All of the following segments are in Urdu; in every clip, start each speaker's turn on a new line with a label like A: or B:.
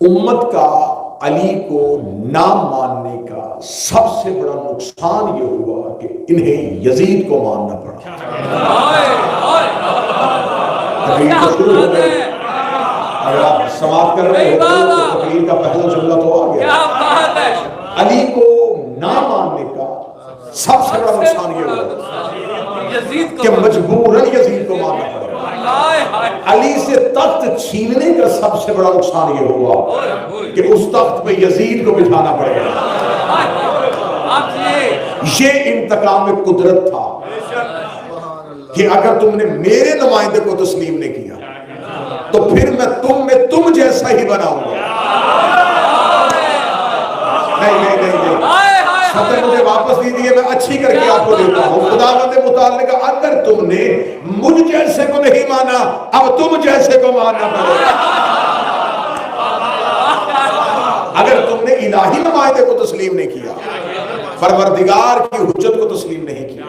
A: امت کا علی کو نہ ماننے کا سب سے بڑا نقصان یہ ہوا کہ انہیں یزید کو ماننا پڑا۔ تقریر تو شروع ہو گئی، اگر آپ سماعت کر رہے ہو تو تقریر کا پہلا جملہ تو آ گیا۔ علی کو نہ ماننے کا سب سے بڑا نقصان یہ ہوا کہ مجبوراً یزید کو ماننا پڑا۔ علی سے تخت چھیننے کا سب سے بڑا نقصان یہ ہوا کہ اس تخت پہ یزید کو بٹھانا پڑے گا۔ یہ انتقام قدرت تھا کہ اگر تم نے میرے نمائندے کو تسلیم نہیں کیا تو پھر میں تم جیسا ہی بناؤں گا۔ نہیں صدر مجھے واپس دیجیے، میں اچھی کر کے آپ کو دیتا ہوں۔ خداوند متعال نے کہا اگر تم نے مجھ جیسے کو نہیں مانا اب تم جیسے کو ماننا پڑے گا۔ اگر تم نے الہی نمائندے کو تسلیم نہیں کیا، پروردگار کی حجت کو تسلیم نہیں کیا،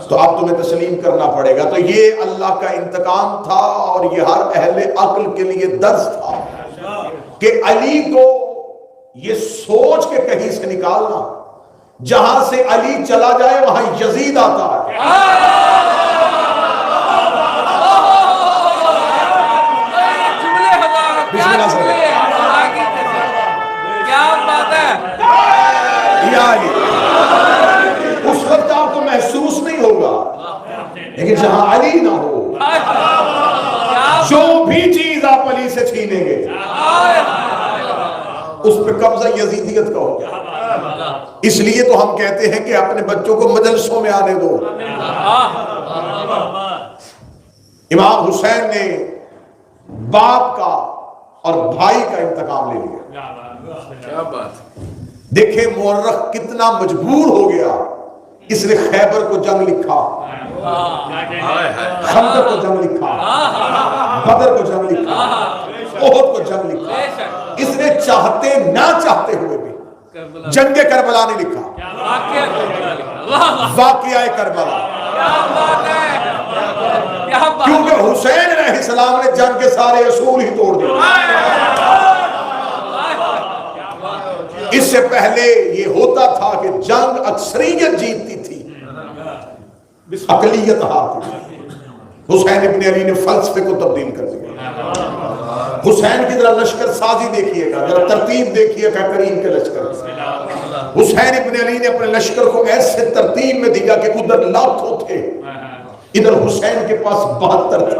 A: تو اب تمہیں تسلیم کرنا پڑے گا۔ تو یہ اللہ کا انتقام تھا اور یہ ہر اہل عقل کے لیے درس تھا کہ علی کو یہ سوچ کے کہیں سے نکالنا جہاں سے علی چلا جائے وہاں یزید آتا ہے۔ بسم اللہ سے کیا بات ہے یا علی، اس وقت آپ کو محسوس نہیں ہوگا، لیکن جہاں علی نہ ہو جو بھی چیز آپ علی سے چھینیں گے اس پہ قبضہ یزیدیت کا ہوگا۔ اس لیے تو ہم کہتے ہیں کہ اپنے بچوں کو مجلسوں میں آنے دو۔ امام حسین نے باپ کا اور بھائی کا انتقام لے لیا۔ دیکھیں مورخ کتنا مجبور ہو گیا، اس نے خیبر کو جنگ لکھا، خندق کو جنگ لکھا، بدر کو جنگ لکھا، احد کو جنگ لکھا۔ اس نے چاہتے نہ چاہتے ہوئے بھی جنگ کربلا نے لکھا، واقعہ کربلا، کیونکہ حسین علیہ السلام نے جنگ کے سارے اصول ہی توڑ دیے۔ اس سے پہلے یہ ہوتا تھا کہ جنگ اکثریت جیتتی تھی، اقلیت ہارتی تھی۔ حسین ابن علی نے فلسفے کو تبدیل کر دیا۔ حسین کی ذرا لشکر سازی دیکھیے گا، ذرا ترتیب دیکھیے گا کریم کے لشکر۔ حسین ابن علی نے اپنے لشکر کو ایسے ترتیب میں دیا کہ ادھر لاکھوں تھے، ادھر حسین کے پاس 72 تھے۔